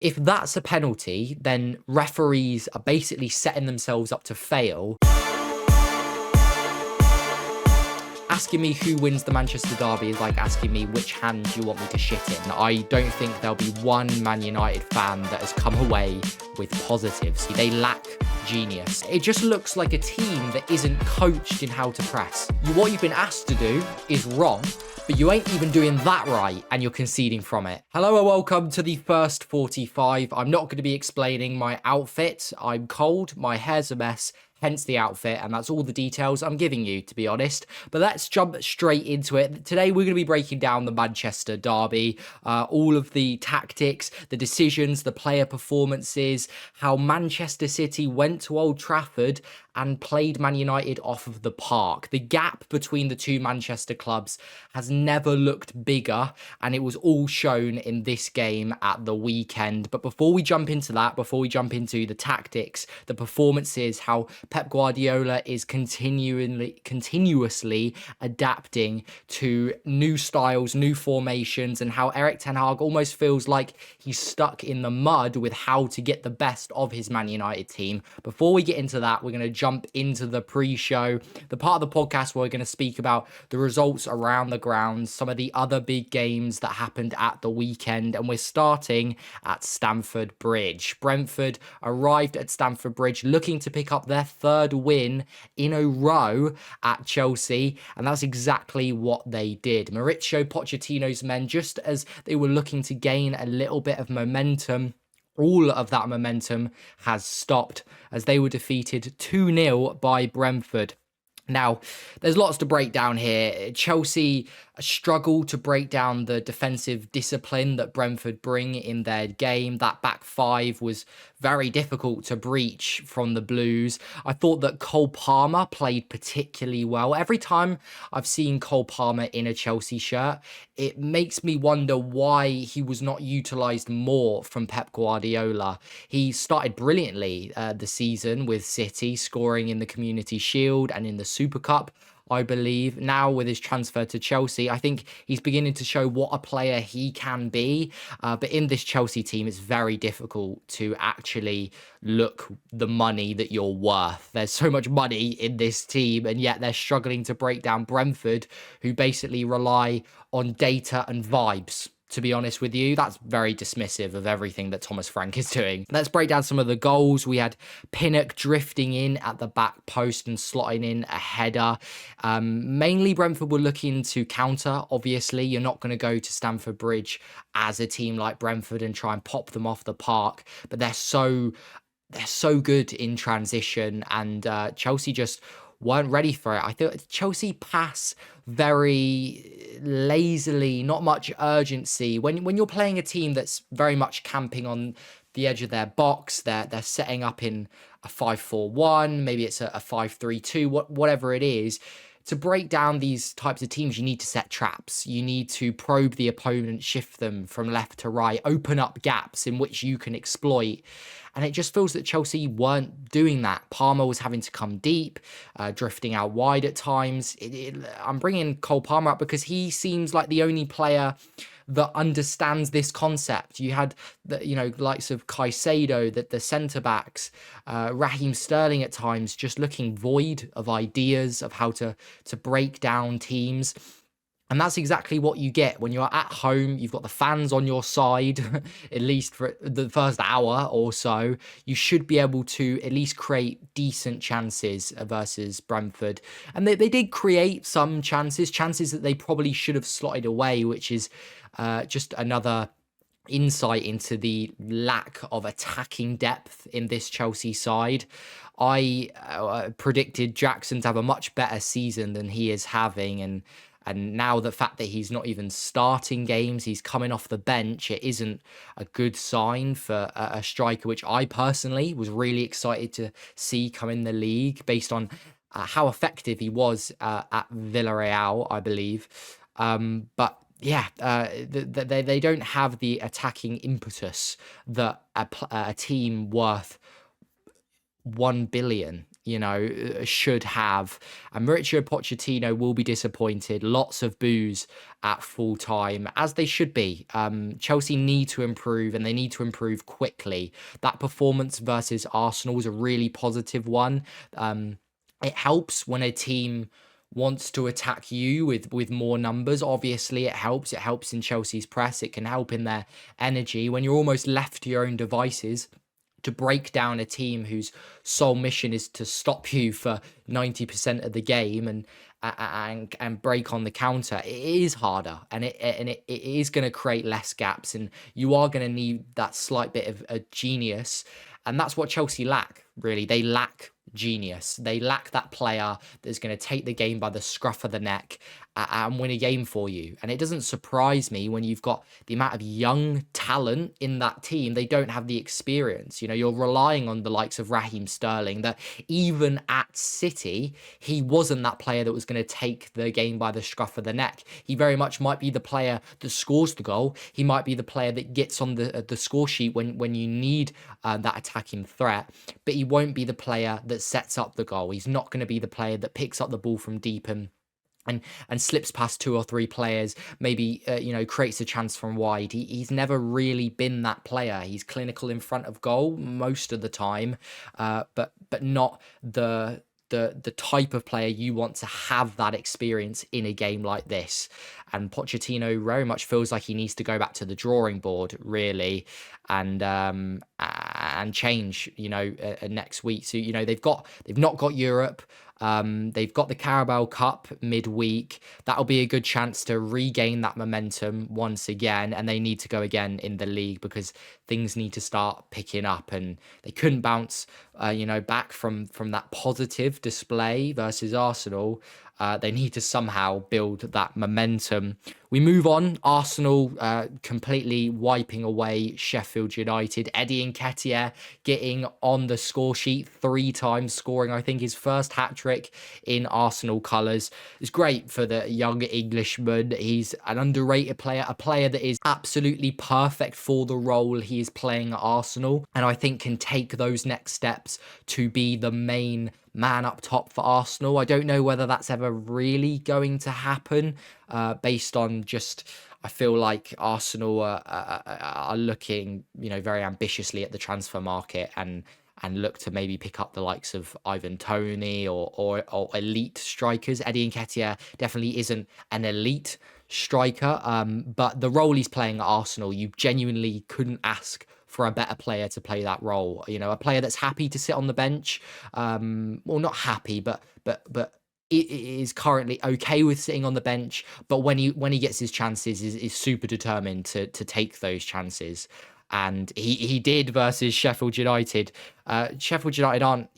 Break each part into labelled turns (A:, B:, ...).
A: If that's a penalty, then referees are basically setting themselves up to fail. Asking me who wins the Manchester derby is like asking me which hand you want me to shit in. I don't think there'll be one Man United fan that has come away with positives. They lack genius. It just looks like a team that isn't coached in how to press. What you've been asked to do is wrong, but you ain't even doing that right, and you're conceding from it. Hello and welcome to the first 45. I'm not going to be explaining my outfit. I'm cold, my hair's a mess, hence the outfit, and that's all the details I'm giving you, to be honest. But let's jump straight into it. Today, we're going to be breaking down the Manchester derby, all of the tactics, the decisions, the player performances, how Manchester City went to Old Trafford and played Man United off of the park. The gap between the two Manchester clubs has never looked bigger, and it was all shown in this game at the weekend. But before we jump into that, before we jump into the tactics, the performances, how Pep Guardiola is continuously adapting to new styles, new formations, and how Ten Hag almost feels like he's stuck in the mud with how to get the best of his Man United team. Before we get into that, we're going to jump into the pre-show, the part of the podcast where we're going to speak about the results around the grounds, some of the other big games that happened at the weekend, and we're starting at Stamford Bridge. Brentford arrived at Stamford Bridge looking to pick up their third win in a row at Chelsea, and that's exactly what they did. Mauricio Pochettino's men, just as they were looking to gain a little bit of momentum, all of that momentum has stopped as they were defeated 2-0 by Brentford. Now, there's lots to break down here. Chelsea struggle to break down the defensive discipline that Brentford bring in their game. That back five was very difficult to breach from the Blues. I thought that Cole Palmer played particularly well. Every time I've seen Cole Palmer in a Chelsea shirt, it makes me wonder why he was not utilised more from Pep Guardiola. He started brilliantly the season with City, scoring in the Community Shield and in the Super Cup, I believe. Now with his transfer to Chelsea, I think he's beginning to show what a player he can be. But in this Chelsea team, it's very difficult to actually look the money that you're worth. There's so much money in this team, and yet they're struggling to break down Brentford, who basically rely on data and vibes. To be honest with you, that's very dismissive of everything that Thomas Frank is doing. Let's break down some of the goals. We had Pinnock drifting in at the back post and slotting in a header. Mainly Brentford were looking to counter. Obviously, you're not going to go to Stamford Bridge as a team like Brentford and try and pop them off the park, but they're so good in transition, and Chelsea just weren't ready for it. I thought Chelsea pass very lazily, not much urgency. When you're playing a team that's very much camping on the edge of their box, they're setting up in a 5-4-1, maybe it's a 5-3-2, whatever it is. To break down these types of teams, you need to set traps. You need to probe the opponent, shift them from left to right, open up gaps in which you can exploit. And it just feels that Chelsea weren't doing that. Palmer was having to come deep, drifting out wide at times. I'm bringing Cole Palmer up because he seems like the only player that understands this concept. You had the likes of Caicedo, the centre backs, Raheem Sterling at times just looking void of ideas of how to break down teams. And that's exactly what you get when you're at home. You've got the fans on your side, at least for the first hour or so. You should be able to at least create decent chances versus Brentford. And they did create some chances that they probably should have slotted away, which is just another insight into the lack of attacking depth in this Chelsea side. I predicted Jackson to have a much better season than he is having, and now the fact that he's not even starting games, he's coming off the bench, it isn't a good sign for a striker, which I personally was really excited to see come in the league based on how effective he was at Villarreal, I believe. But yeah, they don't have the attacking impetus that a team worth 1 billion should have. And Mauricio Pochettino will be disappointed. Lots of boos at full time, as they should be. Chelsea need to improve, and they need to improve quickly. That performance versus Arsenal was a really positive one. It helps when a team wants to attack you with more numbers. Obviously, it helps in Chelsea's press. It can help in their energy when you're almost left to your own devices to break down a team whose sole mission is to stop you for 90% of the game and break on the counter. It is harder, and it is going to create less gaps, and you are going to need that slight bit of a genius. And that's what Chelsea lack, really. They lack genius. They lack that player that's going to take the game by the scruff of the neck and win a game for you. And it doesn't surprise me when you've got the amount of young talent in that team. They don't have the experience. You're relying on the likes of Raheem Sterling, that even at City, he wasn't that player that was going to take the game by the scruff of the neck. He very much might be the player that scores the goal. He might be the player that gets on the score sheet when you need that attacking threat, but he won't be the player that sets up the goal. He's not going to be the player that picks up the ball from deep and slips past two or three players, maybe creates a chance from wide. He's never really been that player. He's clinical in front of goal most of the time, but not the type of player you want to have that experience in a game like this. And Pochettino very much feels like he needs to go back to the drawing board, really, and change, next week. So, they've not got Europe. They've got the Carabao Cup midweek. That'll be a good chance to regain that momentum once again, and they need to go again in the league because things need to start picking up, and they couldn't bounce back from that positive display versus Arsenal. They need to somehow build that momentum. We move on. Arsenal completely wiping away Sheffield United. Eddie Nketiah getting on the score sheet 3 times, scoring, I think, his first hat-trick in Arsenal colours. It's great for the young Englishman. He's an underrated player, a player that is absolutely perfect for the role he is playing at Arsenal, and I think can take those next steps to be the main man up top for Arsenal. I don't know whether that's ever really going to happen, based on just, I feel like Arsenal are looking, very ambitiously at the transfer market and look to maybe pick up the likes of Ivan Toney or elite strikers. Eddie Nketiah definitely isn't an elite striker, but the role he's playing at Arsenal, you genuinely couldn't ask for a better player to play that role. A player that's happy to sit on the bench. Well, not happy, but it is currently okay with sitting on the bench. But when he gets his chances, is super determined to take those chances. And he did versus Sheffield United. Sheffield United aren't,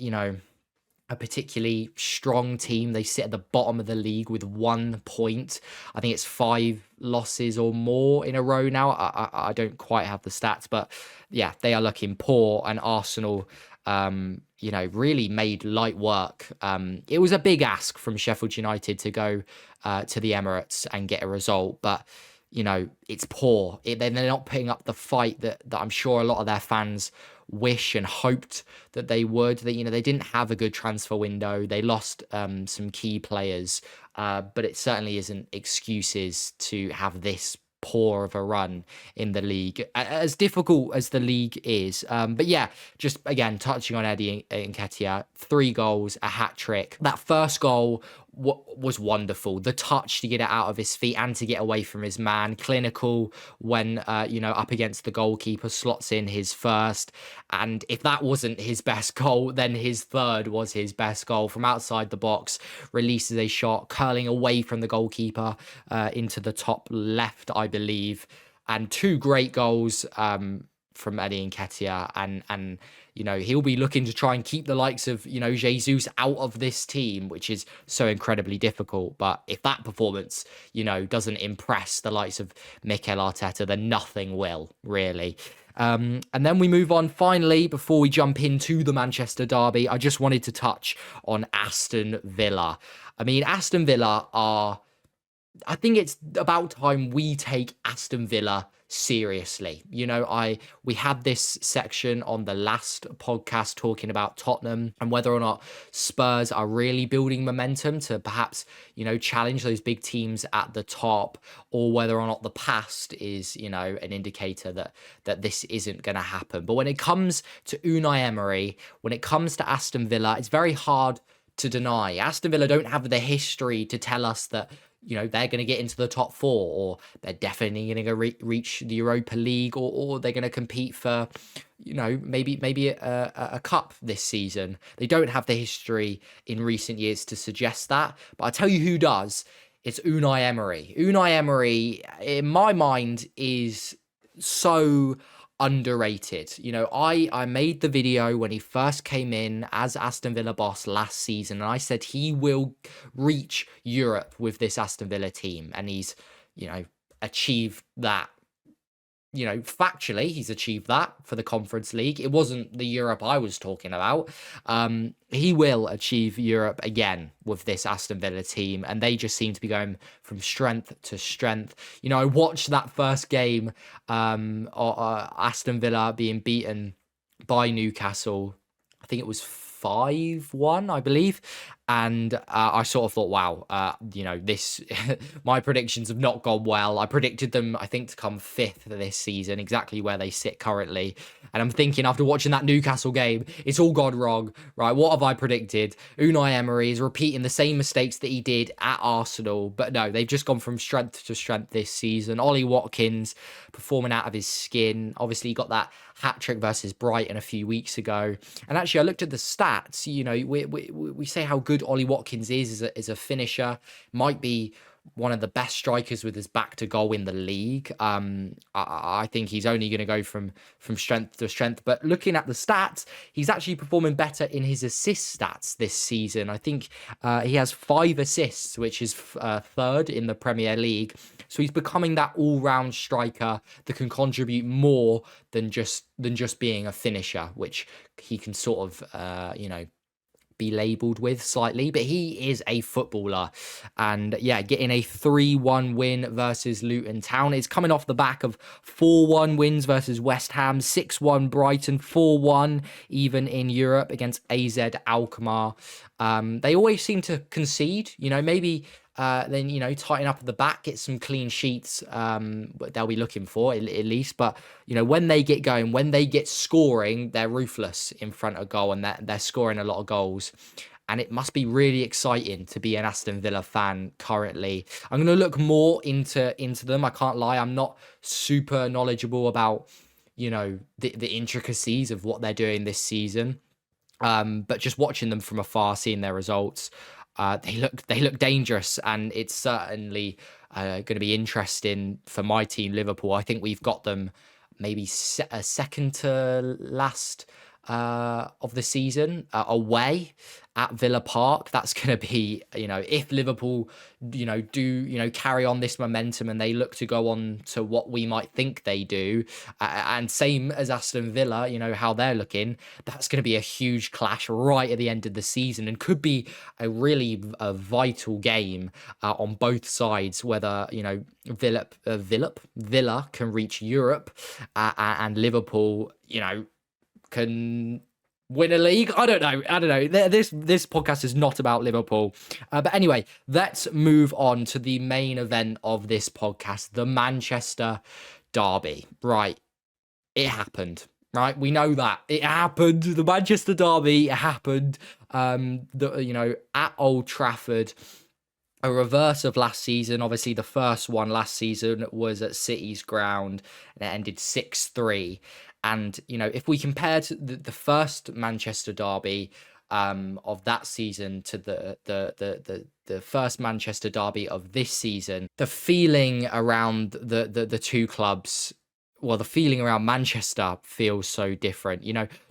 A: a particularly strong team. They sit at the bottom of the league with 1 point. I think it's 5 losses or more in a row now. I don't quite have the stats, but yeah, they are looking poor. And Arsenal, really made light work. It was a big ask from Sheffield United to go to the Emirates and get a result, but it's poor. They're not putting up the fight that I'm sure a lot of their fans wish and hoped that they would. They didn't have a good transfer window. They lost some key players, but it certainly isn't excuses to have this poor of a run in the league, as difficult as the league is. But yeah, just again touching on Eddie Nketiah, 3 goals, a hat-trick. That first goal was wonderful. The touch to get it out of his feet and to get away from his man. Clinical when up against the goalkeeper, slots in his first. And if that wasn't his best goal, then his third was his best goal. From outside the box, releases a shot curling away from the goalkeeper into the top left, I believe. And 2 great goals from Eddie Nketiah, and he'll be looking to try and keep the likes of Jesus out of this team, which is so incredibly difficult. But if that performance doesn't impress the likes of Mikel Arteta, then nothing will, really. And then we move on. Finally, before we jump into the Manchester derby, I just wanted to touch on Aston Villa. I mean, Aston Villa I think it's about time we take Aston Villa seriously. We had this section on the last podcast talking about Tottenham and whether or not Spurs are really building momentum to perhaps, challenge those big teams at the top, or whether or not the past is, an indicator that this isn't going to happen. But when it comes to Unai Emery, when it comes to Aston Villa, it's very hard to deny. Aston Villa don't have the history to tell us that, they're going to get into the top four, or they're definitely going to go reach the Europa League, or they're going to compete for, maybe a cup this season. They don't have the history in recent years to suggest that. But I tell you who does. It's Unai Emery. Unai Emery, in my mind, is so underrated. I made the video when he first came in as Aston Villa boss last season, and I said he will reach Europe with this Aston Villa team, and he's, achieved that. Factually, he's achieved that for the Conference League. It wasn't the Europe I was talking about. He will achieve Europe again with this Aston Villa team, and they just seem to be going from strength to strength. I watched that first game, Aston Villa being beaten by Newcastle. I think it was 5-1, I believe. And I sort of thought, wow, this my predictions have not gone well. I predicted them, I think, to come 5th this season, exactly where they sit currently. And I'm thinking, after watching that Newcastle game, it's all gone wrong, right? What have I predicted? Unai Emery is repeating the same mistakes that he did at Arsenal. But no, they've just gone from strength to strength this season. Ollie Watkins performing out of his skin. Obviously, he got that hat-trick versus Brighton a few weeks ago. And actually, I looked at the stats. We say how good Ollie Watkins is as a finisher. Might be one of the best strikers with his back to goal in the league. I think he's only going to go from strength to strength. But looking at the stats, he's actually performing better in his assist stats this season. I think he has 5 assists, which is 3rd in the Premier League. So he's becoming that all-round striker that can contribute more than just being a finisher, which he can sort of, be labelled with slightly, but he is a footballer. And yeah, getting a 3-1 win versus Luton Town. It's coming off the back of 4-1 wins versus West Ham, 6-1 Brighton, 4-1 even in Europe against AZ Alkmaar. They always seem to concede, maybe then, tighten up at the back, get some clean sheets they'll be looking for at least. But, when they get going, when they get scoring, they're ruthless in front of goal, and they're scoring a lot of goals. And it must be really exciting to be an Aston Villa fan currently. I'm going to look more into them. I can't lie. I'm not super knowledgeable about, the intricacies of what they're doing this season. But just watching them from afar, seeing their results, they look dangerous, and it's certainly going to be interesting for my team, Liverpool. I think we've got them maybe second to last of the season away at Villa Park. That's going to be, if Liverpool, do, carry on this momentum and they look to go on to what we might think they do, and same as Aston Villa, how they're looking, that's going to be a huge clash right at the end of the season, and could be a really vital game on both sides, whether, Villa can reach Europe, and Liverpool, can win a league. I don't know. This podcast is not about Liverpool. But anyway, let's move on to the main event of this podcast, the Manchester derby. Right. It happened. Right. We know that. It happened. The Manchester derby, it happened. At Old Trafford. A reverse of last season. Obviously, the first one last season was at City's ground, and it ended 6-3. And, if we compare to the first Manchester derby of that season to the first Manchester derby of this season, the feeling around the two clubs, well, the feeling around Manchester feels so different.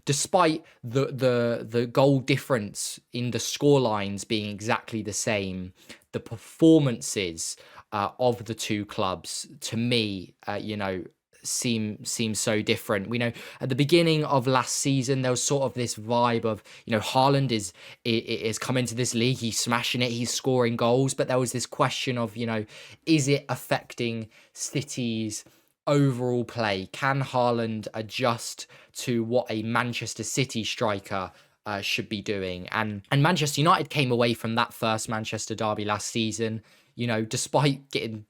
A: Despite the goal difference in the scorelines being exactly the same, the performances of the two clubs, to me, seem so different. We know at the beginning of last season there was sort of this vibe of, Haaland is come into this league, he's smashing it, he's scoring goals, but there was this question of, is it affecting City's overall play. Can Haaland adjust to what a Manchester City striker should be doing? And Manchester United came away from that first Manchester derby last season, despite getting,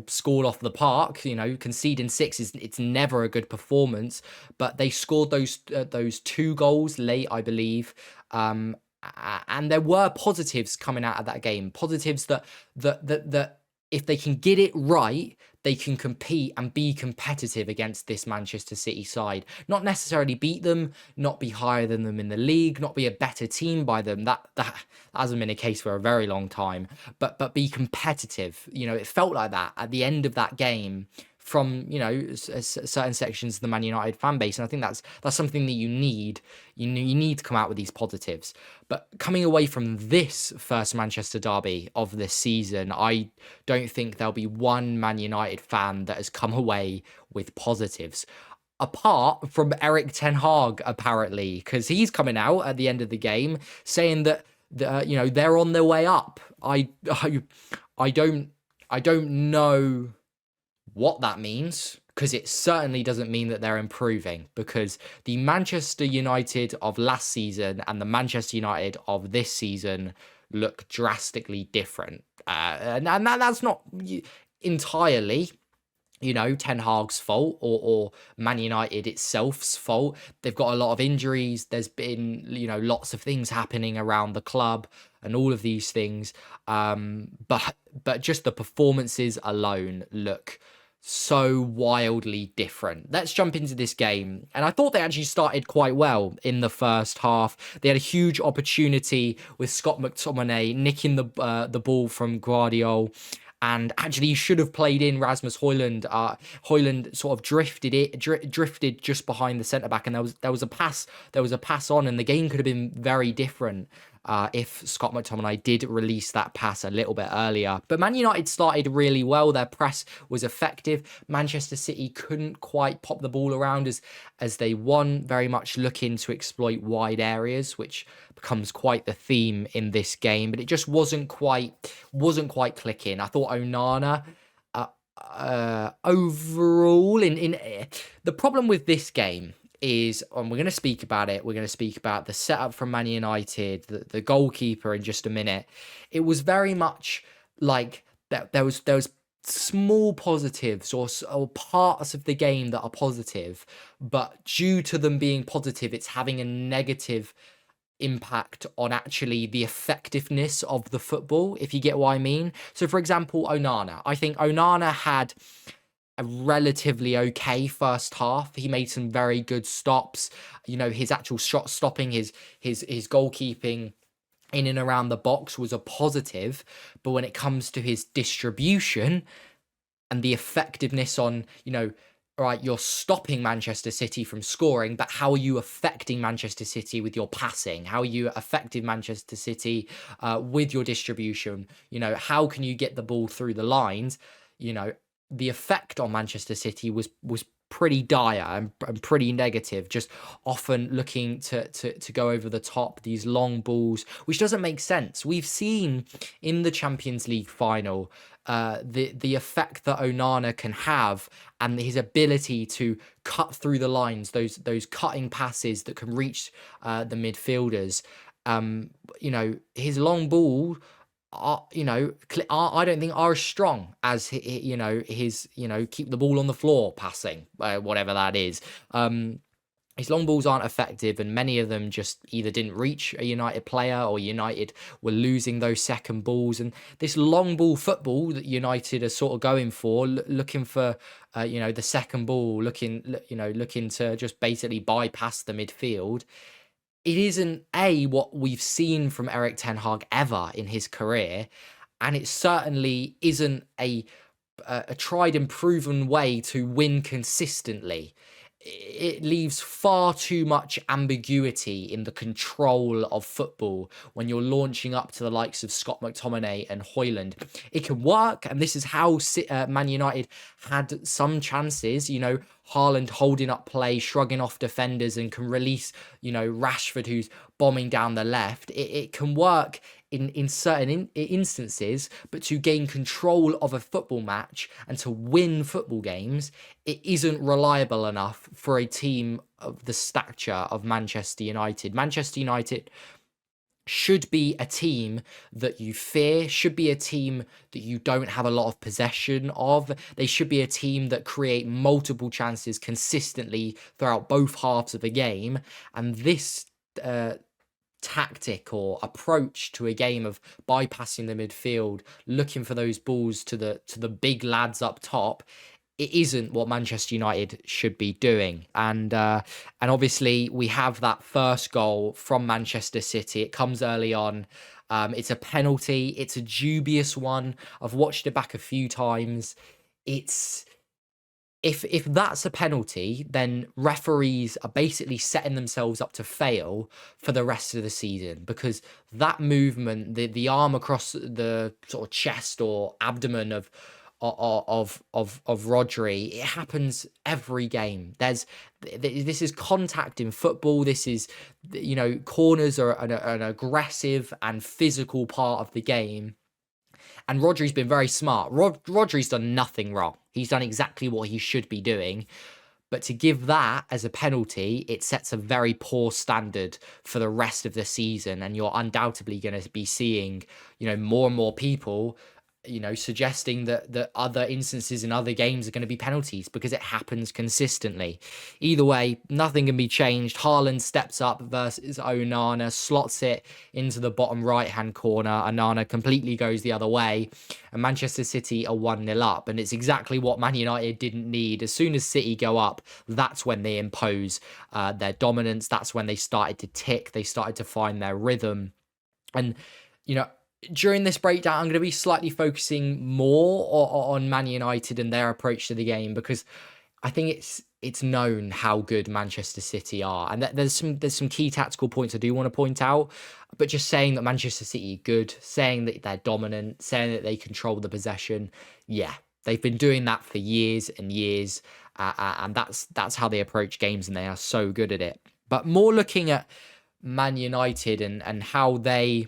A: scored off the park, conceding six is it's never a good performance, but they scored those two goals late, I believe. And there were positives coming out of that game, positives that if they can get it right, they can compete and be competitive against this Manchester City side. Not necessarily beat them, not be higher than them in the league, not be a better team by them. That hasn't been a case for a very long time. But be competitive. It felt like that at the end of that game from certain sections of the Man United fan base, and I think that's something that you need. You need to come out with these positives. But coming away from this first Manchester derby of this season, I don't think there'll be one Man United fan that has come away with positives, apart from Eric Ten Hag, apparently, because he's coming out at the end of the game saying that they're on their way up. I don't know what that means, because it certainly doesn't mean that they're improving, because the Manchester United of last season and the Manchester United of this season look drastically different. And that's not entirely Ten Hag's fault or Man United itself's fault. They've got a lot of injuries. There's been, lots of things happening around the club and all of these things. But just the performances alone look so wildly different. Let's jump into this game. And I thought they actually started quite well in the first half. They had a huge opportunity with Scott McTominay nicking the ball from Guardiola. And actually, he should have played in Rasmus Haaland. Haaland sort of drifted just behind the centre back, and there was a pass on, and the game could have been very different if Scott McTominay did release that pass a little bit earlier. But Man United started really well. Their press was effective. Manchester City couldn't quite pop the ball around as they won, very much looking to exploit wide areas, which becomes quite the theme in this game. But it just wasn't quite clicking. I thought Onana overall in the problem with this game is, and we're going to speak about it, we're going to speak about the setup from Man United, the goalkeeper in just a minute. It was very much like that there was small positives or parts of the game that are positive, but due to them being positive, it's having a negative impact on actually the effectiveness of the football, if you get what I mean. So for example, Onana. I think Onana had a relatively okay first half. He made some very good stops. His actual shot stopping, his goalkeeping in and around the box was a positive. But when it comes to his distribution and the effectiveness on, right, you're stopping Manchester City from scoring, but how are you affecting Manchester City with your passing? How are you affecting Manchester City with your distribution? How can you get the ball through the lines? The effect on Manchester City was pretty dire and pretty negative, just often looking to go over the top, these long balls, which doesn't make sense. We've seen in the Champions League final the effect that Onana can have and his ability to cut through the lines, those cutting passes that can reach the midfielders. His long ball I don't think are as strong as his keep the ball on the floor passing, whatever that is. His long balls aren't effective, and many of them just either didn't reach a United player or United were losing those second balls. And this long ball football that United are sort of going for, looking for the second ball, looking to just basically bypass the midfield. It isn't what we've seen from Eric Ten Hag ever in his career, and it certainly isn't a tried and proven way to win consistently. It leaves far too much ambiguity in the control of football when you're launching up to the likes of Scott McTominay and Haaland. It can work, and this is how Man United had some chances. Haaland holding up play, shrugging off defenders, and can release, Rashford, who's bombing down the left. It can work in certain instances, but to gain control of a football match and to win football games, it isn't reliable enough for a team of the stature of Manchester United. Manchester United should be a team that you fear, should be a team that you don't have a lot of possession of. They should be a team that create multiple chances consistently throughout both halves of the game. And this tactic or approach to a game of bypassing the midfield, looking for those balls to the big lads up top, it isn't what Manchester United should be doing. And obviously we have that first goal from Manchester City. It comes early on. It's a penalty. It's a dubious one. I've watched it back a few times. It's if that's a penalty, then referees are basically setting themselves up to fail for the rest of the season, because that movement, the arm across the sort of chest or abdomen of Rodri, it happens every game. This is contact in football. This is, corners are an aggressive and physical part of the game. And Rodri's been very smart. Rodri's done nothing wrong. He's done exactly what he should be doing. But to give that as a penalty, it sets a very poor standard for the rest of the season. And you're undoubtedly going to be seeing, more and more people, suggesting that other instances in other games are going to be penalties, because it happens consistently. Either way, nothing can be changed. Haaland steps up versus Onana, slots it into the bottom right-hand corner. Onana completely goes the other way, and Manchester City are 1-0 up. And it's exactly what Man United didn't need. As soon as City go up, that's when they impose their dominance. That's when they started to tick. They started to find their rhythm. And, during this breakdown, I'm going to be slightly focusing more on Man United and their approach to the game, because I think it's known how good Manchester City are, and there's some key tactical points I do want to point out. But just saying that Manchester City are good, saying that they're dominant, saying that they control the possession, yeah, they've been doing that for years and years, and that's how they approach games, and they are so good at it. But more looking at Man United and how they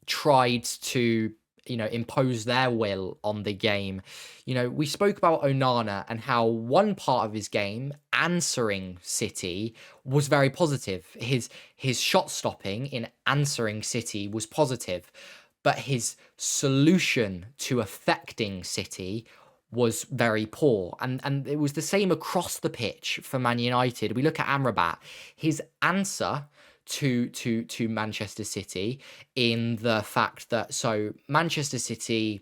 A: tried to, impose their will on the game. We spoke about Onana and how one part of his game, answering City, was very positive. His shot stopping in answering City was positive, but his solution to affecting City was very poor. And it was the same across the pitch for Man United. We look at Amrabat, his answer to Manchester City, in the fact that, so Manchester City,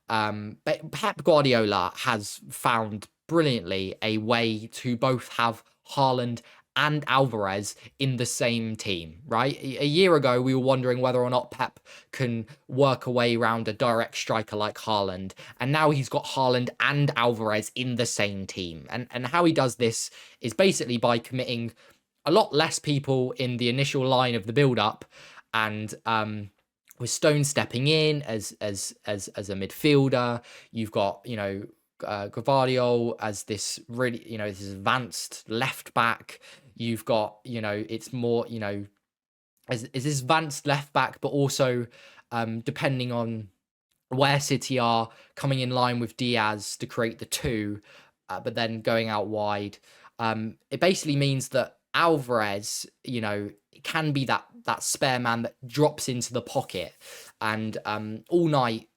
A: Pep Guardiola has found brilliantly a way to both have Haaland and Alvarez in the same team, right? A year ago, we were wondering whether or not Pep can work a way around a direct striker like Haaland. And now he's got Haaland and Alvarez in the same team. And how he does this is basically by committing a lot less people in the initial line of the build-up, and with Stone stepping in as a midfielder. You've got Gvardiol as this really this advanced left back. You've got it's more as this advanced left back, but also depending on where City are, coming in line with Diaz to create the two, but then going out wide. It basically means that Alvarez, can be that spare man that drops into the pocket. And all night,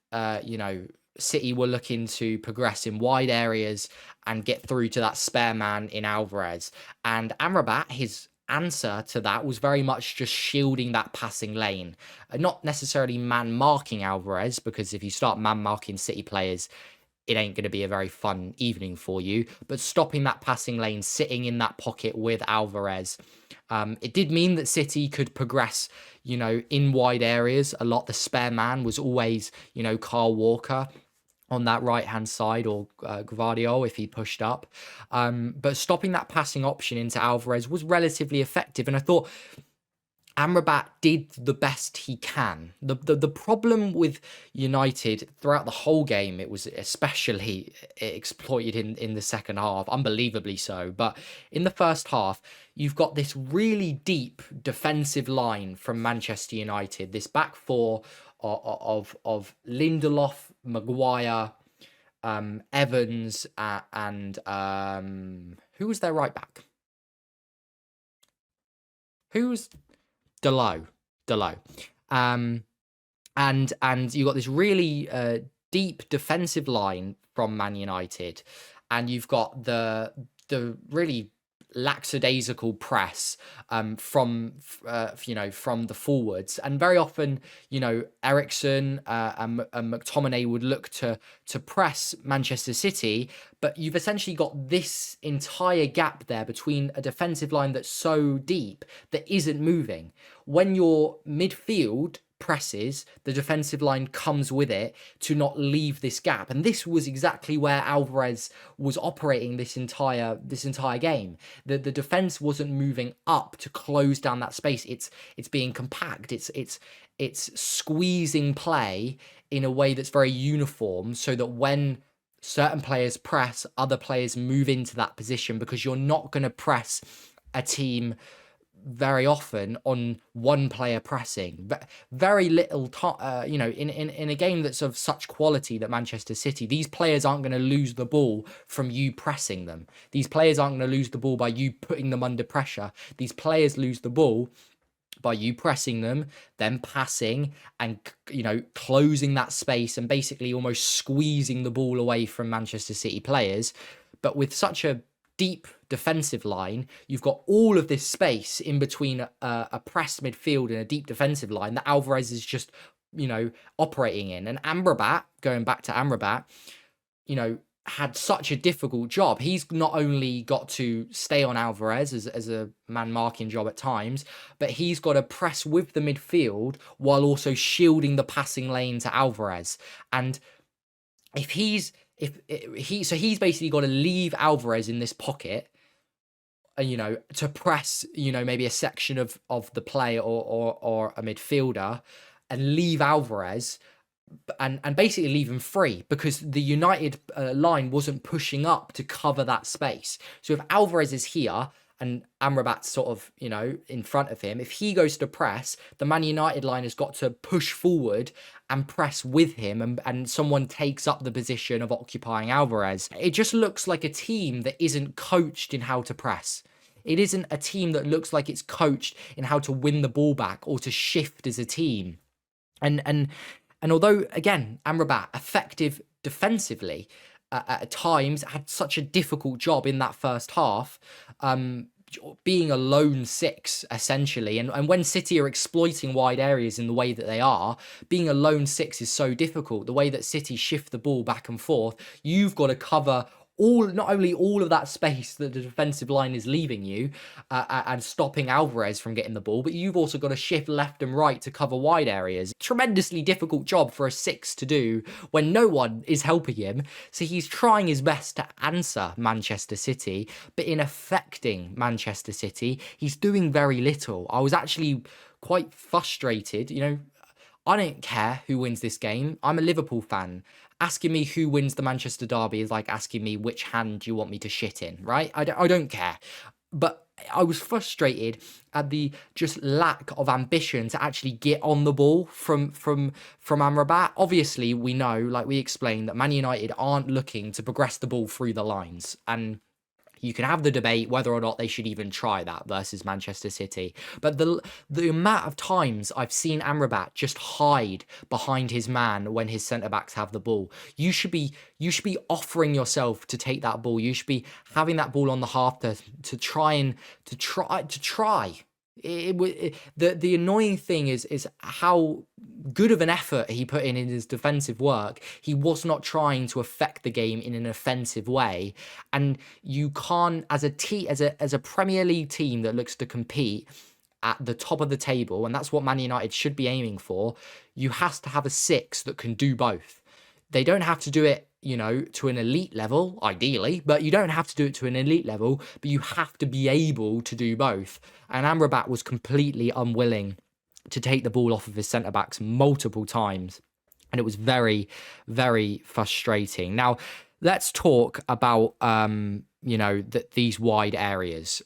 A: City were looking to progress in wide areas and get through to that spare man in Alvarez. And Amrabat, his answer to that was very much just shielding that passing lane. Not necessarily man marking Alvarez, because if you start man marking City players, it ain't going to be a very fun evening for you, but stopping that passing lane, sitting in that pocket with Alvarez. It did mean that City could progress, in wide areas a lot. The spare man was always, Kyle Walker on that right-hand side, or Gvardiol if he pushed up. But stopping that passing option into Alvarez was relatively effective. And I thought Amrabat did the best he can. The problem with United throughout the whole game, it was especially exploited in the second half, unbelievably so. But in the first half, you've got this really deep defensive line from Manchester United, this back four of Lindelof, Maguire, Evans, and who was their right back? Who's Delo. Um, and you got this really deep defensive line from Man United, and you've got the really lackadaisical press from the forwards, and very often Ericsson and McTominay would look to press Manchester City, but you've essentially got this entire gap there between a defensive line that's so deep that isn't moving. When your midfield presses, the defensive line comes with it to not leave this gap. And this was exactly where Alvarez was operating this entire game. The defense wasn't moving up to close down that space. It's being compact. It's squeezing play in a way that's very uniform, so that when certain players press, other players move into that position, because you're not going to press a team very often on one player pressing. Very little in a game that's of such quality that Manchester City, these players aren't going to lose the ball from you pressing them. These players aren't going to lose the ball by you putting them under pressure. These players lose the ball by you pressing them, then passing, and closing that space and basically almost squeezing the ball away from Manchester City players. But with such a deep defensive line, you've got all of this space in between a pressed midfield and a deep defensive line that Alvarez is just operating in. And Amrabat, going back to Amrabat, had such a difficult job. He's not only got to stay on Alvarez as a man marking job at times, but he's got to press with the midfield while also shielding the passing lane to Alvarez. And he's basically got to leave Alvarez in this pocket, to press, maybe a section of the play or a midfielder, and leave Alvarez and basically leave him free, because the United line wasn't pushing up to cover that space. So if Alvarez is here and Amrabat's sort of, in front of him, if he goes to press, the Man United line has got to push forward and press with him, and someone takes up the position of occupying Alvarez. It just looks like a team that isn't coached in how to press. It isn't a team that looks like it's coached in how to win the ball back or to shift as a team. And although, again, Amrabat, effective defensively, at times had such a difficult job in that first half, being a lone six, essentially. And when City are exploiting wide areas in the way that they are, being a lone six is so difficult. The way that City shift the ball back and forth, you've got to cover not only all of that space that the defensive line is leaving you and stopping Alvarez from getting the ball, but you've also got to shift left and right to cover wide areas. Tremendously difficult job for a six to do when no one is helping him. So he's trying his best to answer Manchester City, but in affecting Manchester City, he's doing very little. I was actually quite frustrated. I don't care who wins this game. I'm a Liverpool fan. Asking me who wins the Manchester derby is like asking me which hand do you want me to shit in, right? I don't care. But I was frustrated at the just lack of ambition to actually get on the ball from Amrabat. Obviously, we know, like we explained, that Man United aren't looking to progress the ball through the lines. And you can have the debate whether or not they should even try that versus Manchester City. But the amount of times I've seen Amrabat just hide behind his man when his centre-backs have the ball. You should be offering yourself to take that ball. You should be having that ball on the half to try. The annoying thing is how good of an effort he put in his defensive work. He was not trying to affect the game in an offensive way, and you can't, as a Premier League team that looks to compete at the top of the table, and that's what Man United should be aiming for. You have to have a six that can do both. They don't have to do it, to an elite level, ideally, but you don't have to do it to an elite level, but you have to be able to do both. And Amrabat was completely unwilling to take the ball off of his centre-backs multiple times. And it was very, very frustrating. Now, let's talk about, these wide areas.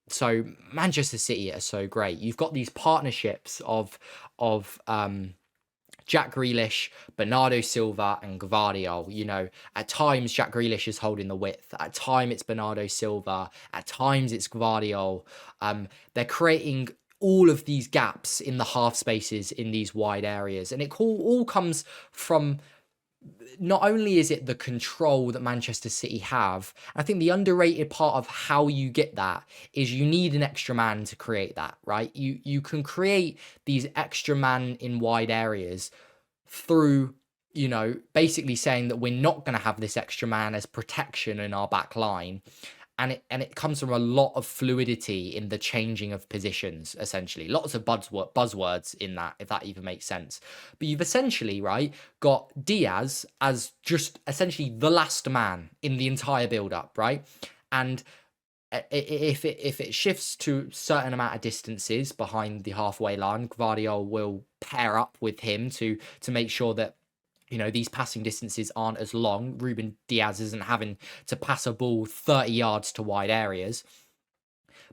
A: So Manchester City are so great. You've got these partnerships of Jack Grealish, Bernardo Silva, and Gvardiol. At times Jack Grealish is holding the width. At times it's Bernardo Silva. At times it's Gvardiol. They're creating all of these gaps in the half spaces in these wide areas, and it all comes from, not only is it the control that Manchester City have, I think the underrated part of how you get that is you need an extra man to create that, right? You can create these extra man in wide areas through, basically saying that we're not going to have this extra man as protection in our back line. And it comes from a lot of fluidity in the changing of positions, essentially. Lots of buzzwords in that, if that even makes sense. But you've essentially, right, got Diaz as just essentially the last man in the entire build-up, right? And if it shifts to a certain amount of distances behind the halfway line, Gvardiol will pair up with him to make sure that these passing distances aren't as long. Ruben Diaz isn't having to pass a ball 30 yards to wide areas.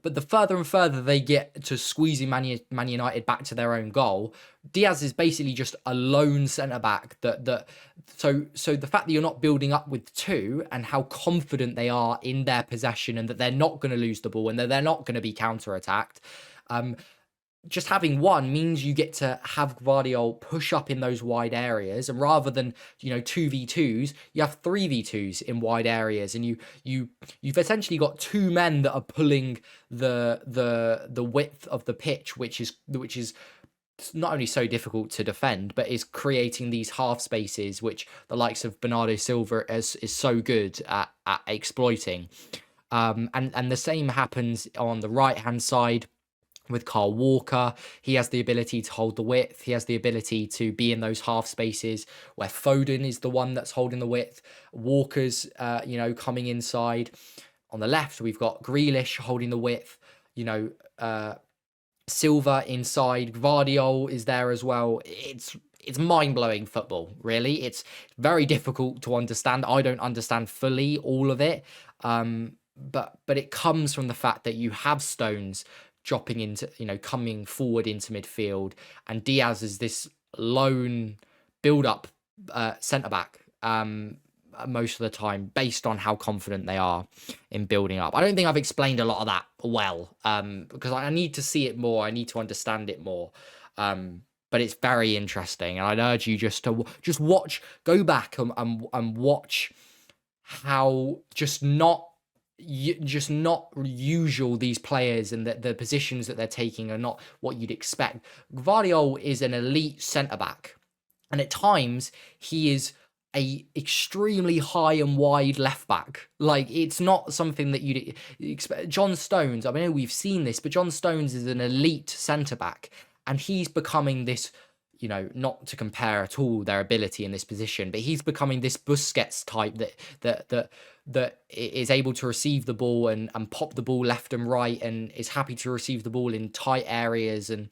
A: But the further and further they get to squeezing Man United back to their own goal, Diaz is basically just a lone centre-back. So the fact that you're not building up with two, and how confident they are in their possession, and that they're not going to lose the ball, and that they're not going to be counter-attacked, just having one means you get to have Gvardiol push up in those wide areas, and rather than 2v2s, you have 3v2s in wide areas, and you've essentially got two men that are pulling the width of the pitch, which is not only so difficult to defend, but is creating these half spaces which the likes of Bernardo Silva is so good at exploiting. And the same happens on the right hand side with Kyle Walker. He has the ability to hold the width. He has the ability to be in those half spaces where Foden is the one that's holding the width. Walker's, coming inside. On the left, we've got Grealish holding the width. Silva inside. Gvardiol is there as well. It's mind-blowing football, really. It's very difficult to understand. I don't understand fully all of it. But it comes from the fact that you have Stones dropping into, coming forward into midfield, and Diaz is this lone build-up centre-back most of the time, based on how confident they are in building up. I don't think I've explained a lot of that well, because I need to see it more. I need to understand it more. But it's very interesting, and I'd urge you just to watch, go back and watch how just not usual these players, and the positions that they're taking are not what you'd expect. Gvardiol is an elite centre-back, and at times he is a extremely high and wide left-back. Like, it's not something that you'd expect. John Stones, I know we've seen this, but John Stones is an elite centre-back, and he's becoming this, not to compare at all their ability in this position, but he's becoming this Busquets type that is able to receive the ball and pop the ball left and right, and is happy to receive the ball in tight areas. And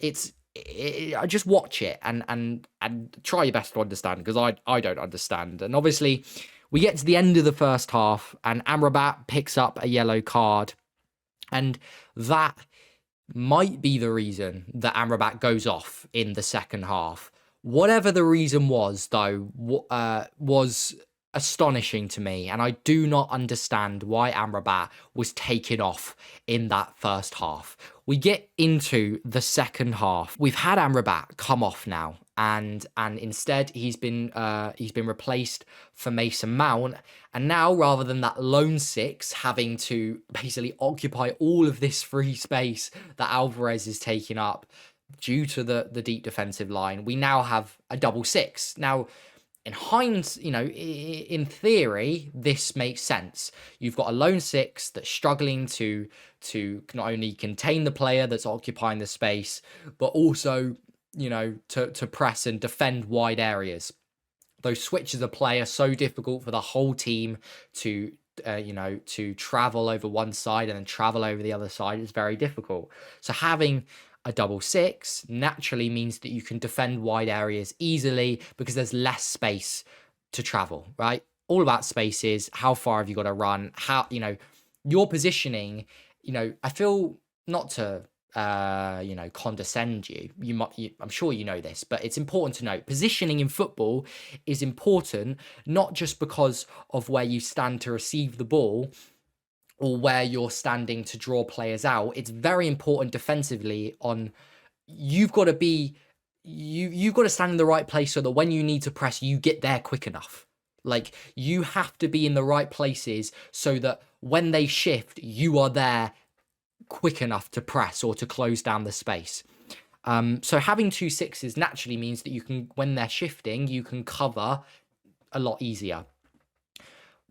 A: I just watch it and try your best to understand, because I don't understand. And obviously we get to the end of the first half, and Amrabat picks up a yellow card, and that might be the reason that Amrabat goes off in the second half. Whatever the reason was, though, was astonishing to me, and I do not understand why Amrabat was taken off in that first half. We get into the second half. We've had Amrabat come off now, and instead he's been replaced for Mason Mount. And now, rather than that lone six having to basically occupy all of this free space that Alvarez is taking up due to the deep defensive line, we now have a double six. Now, in hindsight, in theory, this makes sense. You've got a lone six that's struggling to not only contain the player that's occupying the space, but also, to press and defend wide areas. Those switches of play are so difficult for the whole team to, to travel over one side and then travel over the other side. Is very difficult. So having a double six naturally means that you can defend wide areas easily because there's less space to travel, right? All about spaces. How far have you got to run? How, your positioning, I feel not to condescend you. I'm sure you know this, but it's important to note positioning in football is important, not just because of where you stand to receive the ball or where you're standing to draw players out. It's very important defensively on you've got to be you've got to stand in the right place so that when you need to press, you get there quick enough. Like you have to be in the right places so that when they shift, you are there quick enough to press or to close down the space. So having two sixes naturally means that you can, when they're shifting, you can cover a lot easier.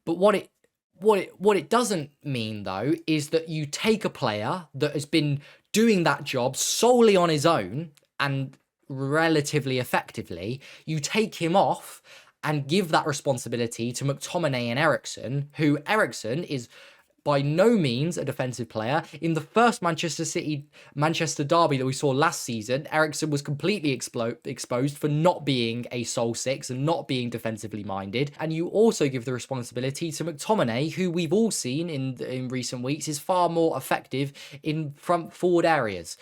A: But what it doesn't mean though is that you take a player that has been doing that job solely on his own and relatively effectively, you take him off and give that responsibility to McTominay and Eriksen, who Eriksen is by no means a defensive player. In the first Manchester derby that we saw last season, Eriksen was completely exposed for not being a sole six and not being defensively minded. And you also give the responsibility to McTominay, who we've all seen in recent weeks is far more effective in front forward areas.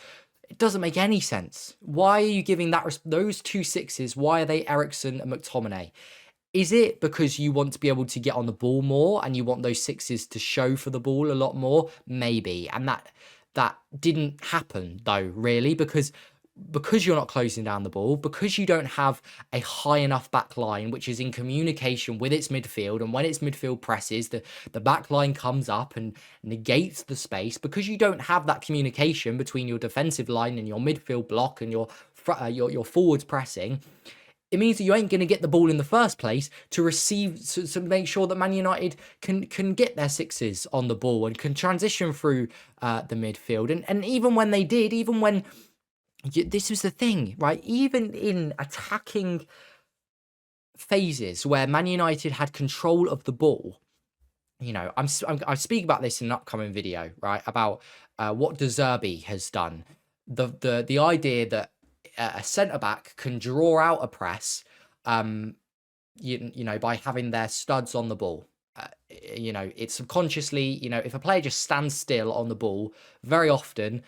A: It doesn't make any sense. Why are you giving those two sixes? Why are they Eriksen and McTominay? Is it because you want to be able to get on the ball more and you want those sixes to show for the ball a lot more? Maybe. And that didn't happen though, really, because you're not closing down the ball, because you don't have a high enough back line, which is in communication with its midfield. And when its midfield presses, the back line comes up and negates the space, because you don't have that communication between your defensive line and your midfield block and your forwards pressing. It means that you ain't going to get the ball in the first place to make sure that Man United can get their sixes on the ball and can transition through the midfield. And even when they did, this was the thing, right? Even in attacking phases where Man United had control of the ball, I speak about this in an upcoming video, right? About what De Zerbi has done. The idea that a centre-back can draw out a press, by having their studs on the ball. It's subconsciously, if a player just stands still on the ball, very often,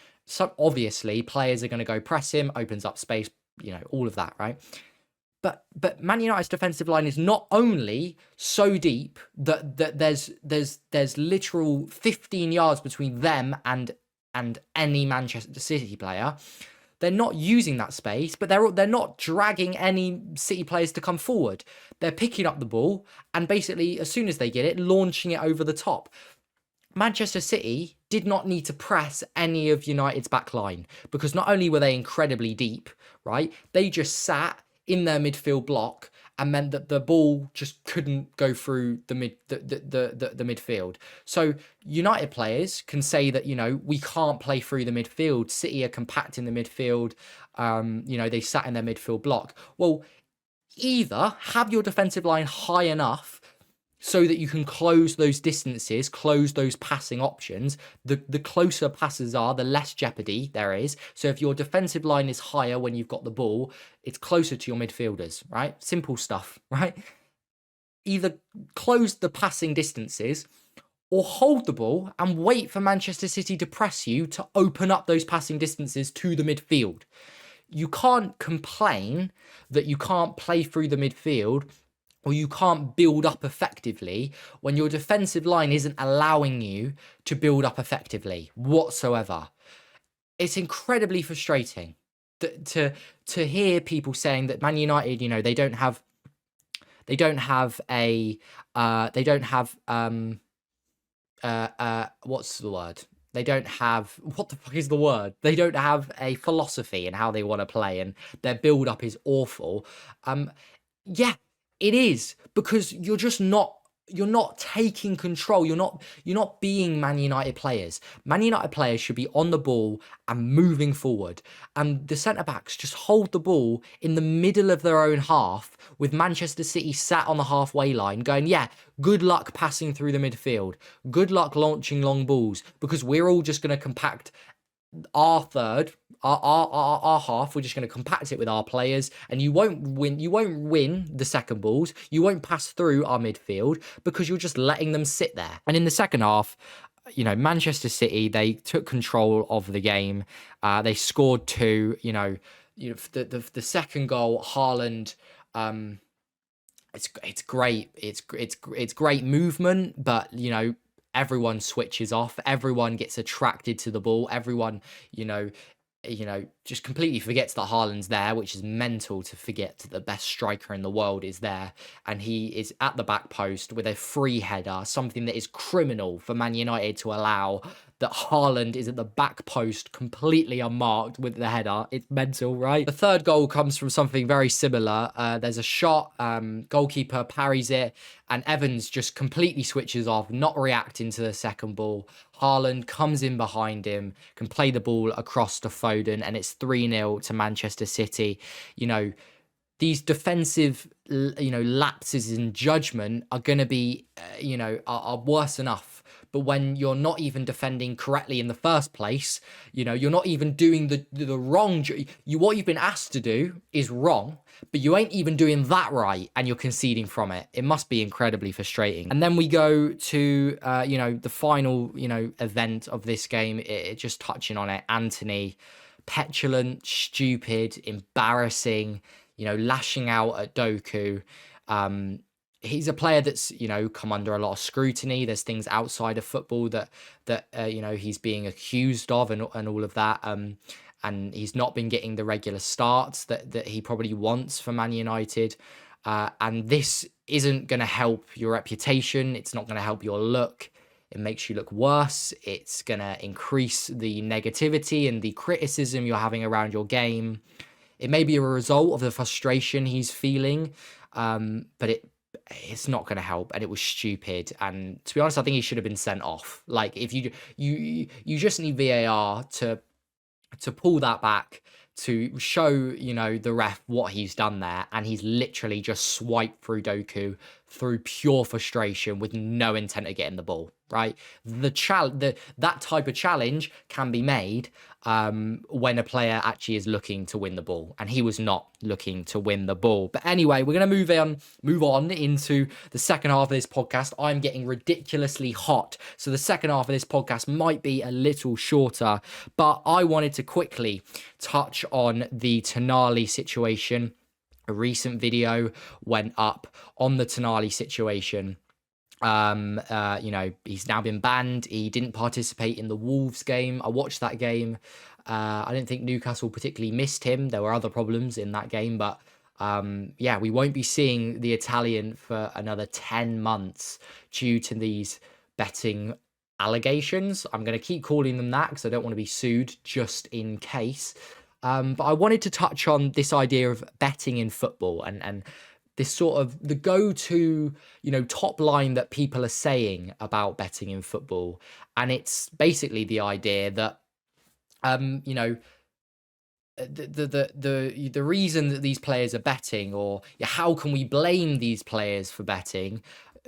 A: obviously, players are going to go press him, opens up space, all of that, right? But Man United's defensive line is not only so deep that there's literal 15 yards between them and any Manchester City player. They're not using that space, but they're not dragging any City players to come forward. They're picking up the ball and basically, as soon as they get it, launching it over the top. Manchester City did not need to press any of United's back line because not only were they incredibly deep, right? They just sat in their midfield block and meant that the ball just couldn't go through the midfield. So United players can say that, we can't play through the midfield. City are compact in the midfield. They sat in their midfield block. Well, either have your defensive line high enough so that you can close those distances, close those passing options. The closer passes are, the less jeopardy there is. So if your defensive line is higher when you've got the ball, it's closer to your midfielders, right? Simple stuff, right? Either close the passing distances or hold the ball and wait for Manchester City to press you to open up those passing distances to the midfield. You can't complain that you can't play through the midfield or you can't build up effectively when your defensive line isn't allowing you to build up effectively whatsoever. It's incredibly frustrating to hear people saying that Man United, they don't have what's the word? They don't have, what the fuck is the word? They don't have a philosophy in how they want to play and their build up is awful. Yeah. It is, because you're just not you're not taking control. You're not being Man United players. Man United players should be on the ball and moving forward. And the centre backs just hold the ball in the middle of their own half with Manchester City sat on the halfway line going, yeah, good luck passing through the midfield. Good luck launching long balls because we're all just going to compact our third, our half. We're just going to compact it with our players, and you won't win. You won't win the second balls. You won't pass through our midfield because you're just letting them sit there. And in the second half, Manchester City, they took control of the game. They scored two. The second goal, Haaland. It's great. It's great movement, but everyone switches off. Everyone gets attracted to the ball. Everyone, you know, just completely forgets that Haaland's there, which is mental to forget that the best striker in the world is there. And he is at the back post with a free header, something that is criminal for Man United to allow. That Haaland is at the back post completely unmarked with the header. It's mental, right? The third goal comes from something very similar. There's a shot, goalkeeper parries it, and Evans just completely switches off, not reacting to the second ball. Haaland comes in behind him, can play the ball across to Foden, and it's 3-0 to Manchester City. These defensive, lapses in judgment are going to be, are worse enough. But when you're not even defending correctly in the first place, you're not even doing the wrong. What you've been asked to do is wrong, but you ain't even doing that right, and you're conceding from it. It must be incredibly frustrating. And then we go to, the final, event of this game. It just touching on it. Anthony, petulant, stupid, embarrassing. Lashing out at Doku. He's a player that's, come under a lot of scrutiny. There's things outside of football that he's being accused of and all of that. And he's not been getting the regular starts that he probably wants for Man United. And this isn't going to help your reputation. It's not going to help your look. It makes you look worse. It's going to increase the negativity and the criticism you're having around your game. It may be a result of the frustration he's feeling, but it's not going to help, and it was stupid. And to be honest, I think he should have been sent off. Like, if you just need VAR to pull that back, to show the ref what he's done there, and he's literally just swiped through Doku through pure frustration with no intent of getting the ball. Right, that type of challenge can be made when a player actually is looking to win the ball, and he was not looking to win the ball. But anyway, we're gonna move on into the second half of this podcast. I'm getting ridiculously hot, so the second half of this podcast might be a little shorter, but I wanted to quickly touch on the Tonali situation. A recent video went up on the Tonali situation. He's now been banned. He didn't participate in the Wolves game. I watched that game. I didn't think Newcastle particularly missed him. There were other problems in that game, but we won't be seeing the Italian for another 10 months due to these betting allegations. I'm going to keep calling them that because I don't want to be sued just in case. But I wanted to touch on this idea of betting in football and this sort of the go-to, top line that people are saying about betting in football. And it's basically the idea that, the reason that these players are betting, or how can we blame these players for betting,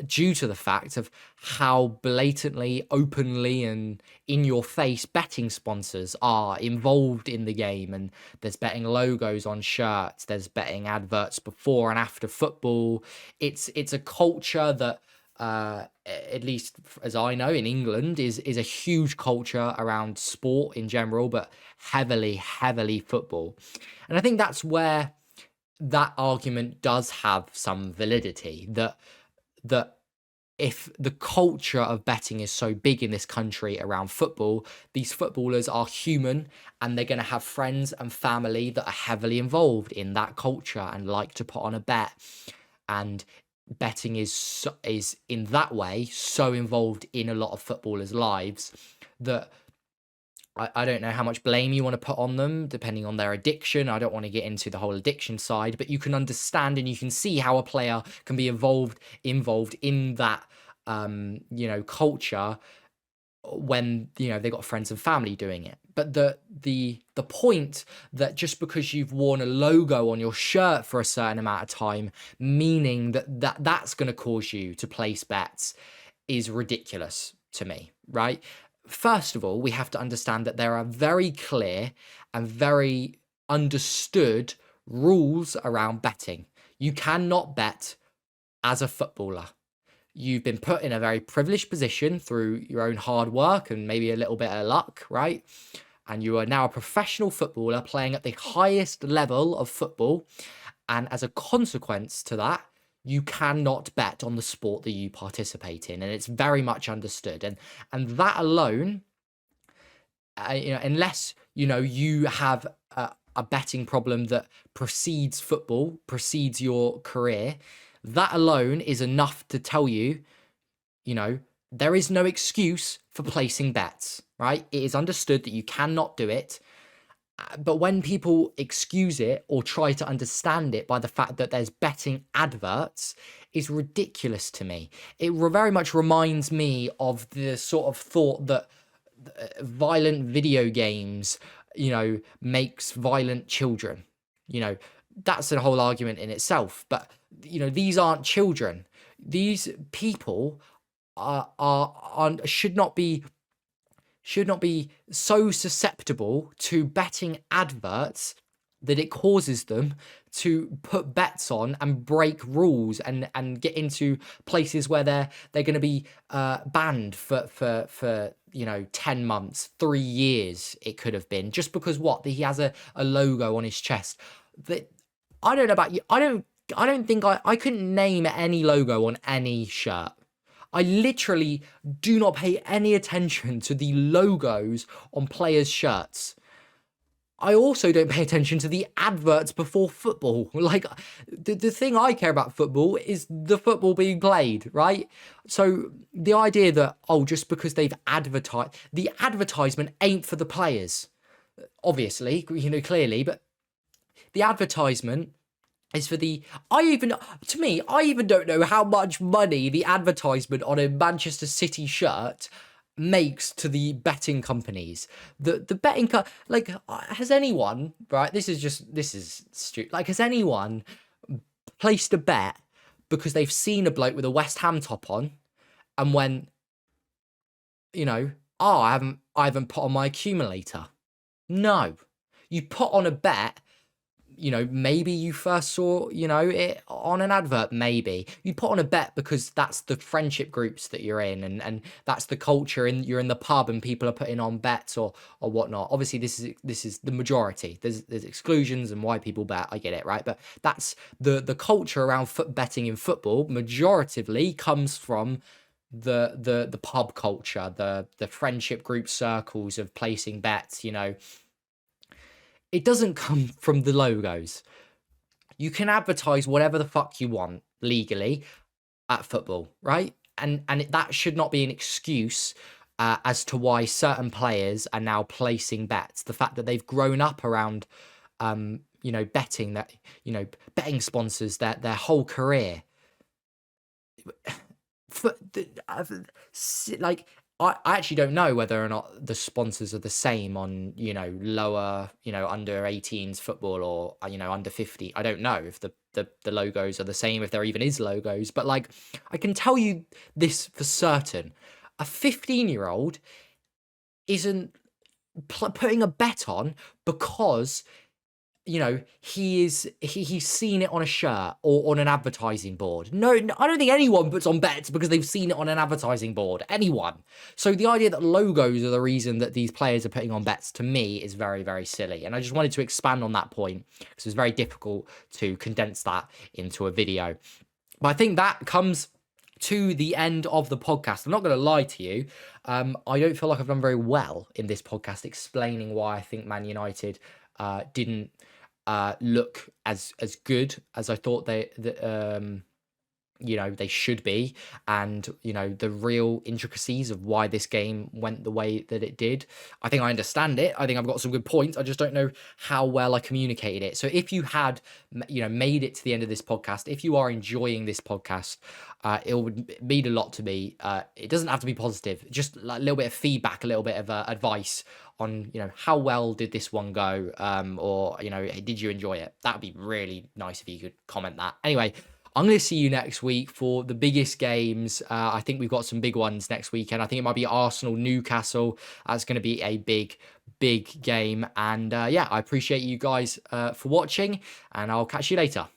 A: due to the fact of how blatantly, openly, and in your face betting sponsors are involved in the game. And there's betting logos on shirts, there's betting adverts before and after football. It's a culture that, at least as I know, in England is a huge culture around sport in general, but heavily football. And I think that's where that argument does have some validity, that if the culture of betting is so big in this country around football, these footballers are human, and they're going to have friends and family that are heavily involved in that culture and like to put on a bet. And betting is in that way so involved in a lot of footballers' lives that I don't know how much blame you want to put on them, depending on their addiction. I don't want to get into the whole addiction side, but you can understand and you can see how a player can be involved in that, culture when they've got friends and family doing it. But the point that just because you've worn a logo on your shirt for a certain amount of time, meaning that's going to cause you to place bets, is ridiculous to me, right? First of all, we have to understand that there are very clear and very understood rules around betting. You cannot bet as a footballer. You've been put in a very privileged position through your own hard work and maybe a little bit of luck, right? And you are now a professional footballer playing at the highest level of football. And as a consequence to that, you cannot bet on the sport that you participate in. And it's very much understood. And that alone, unless, you have a betting problem that precedes football, precedes your career, that alone is enough to tell you, there is no excuse for placing bets, right? It is understood that you cannot do it. But when people excuse it or try to understand it by the fact that there's betting adverts, is ridiculous to me. It very much reminds me of the sort of thought that violent video games, makes violent children. That's a whole argument in itself. But these aren't children. These people should not be so susceptible to betting adverts that it causes them to put bets on and break rules and get into places where they're going to be banned for 10 months, 3 years. It could have been just because he has a logo on his chest. That I don't know about you. I don't think I couldn't name any logo on any shirt. I literally do not pay any attention to the logos on players' shirts. I also don't pay attention to the adverts before football. Like, the thing I care about football is the football being played, right? So the idea that, just because they've advertised, the advertisement ain't for the players, obviously, clearly, but the advertisement is for I even don't know how much money the advertisement on a Manchester City shirt makes to the betting companies. The betting has anyone, right? This is stupid. Like, has anyone placed a bet because they've seen a bloke with a West Ham top on and went, I haven't put on my accumulator? No. You put on a bet. Maybe you first saw, it on an advert, maybe. You put on a bet because that's the friendship groups that you're in and that's the culture, and you're in the pub and people are putting on bets or whatnot. Obviously, this is the majority. There's exclusions and why people bet, I get it, right? But that's the culture around betting in football, majoritively comes from the pub culture, the friendship group circles of placing bets, It doesn't come from the logos. You can advertise whatever the fuck you want legally at football, right? And that should not be an excuse as to why certain players are now placing bets. The fact that they've grown up around, betting, that, betting sponsors their whole career. I actually don't know whether or not the sponsors are the same on, lower, under 18s football or, under 50. I don't know if the logos are the same, if there even is logos. But, I can tell you this for certain. A 15-year-old isn't putting a bet on because he's seen it on a shirt or on an advertising board. No, I don't think anyone puts on bets because they've seen it on an advertising board. Anyone. So the idea that logos are the reason that these players are putting on bets, to me, is very, very silly. And I just wanted to expand on that point because it's very difficult to condense that into a video. But I think that comes to the end of the podcast. I'm not going to lie to you. I don't feel like I've done very well in this podcast explaining why I think Man United didn't look as good as I thought they should be, and the real intricacies of why this game went the way that it did. I think I understand it. I think I've got some good points. I just don't know how well I communicated it. So if you had made it to the end of this podcast, if you are enjoying this podcast, it would mean a lot to me. It doesn't have to be positive, just like a little bit of feedback, a little bit of advice on how well did this one go, or did you enjoy it? That would be really nice if you could comment that. Anyway, I'm going to see you next week for the biggest games. I think we've got some big ones next weekend. I think it might be Arsenal, Newcastle. That's going to be a big, big game. And yeah, I appreciate you guys for watching, and I'll catch you later.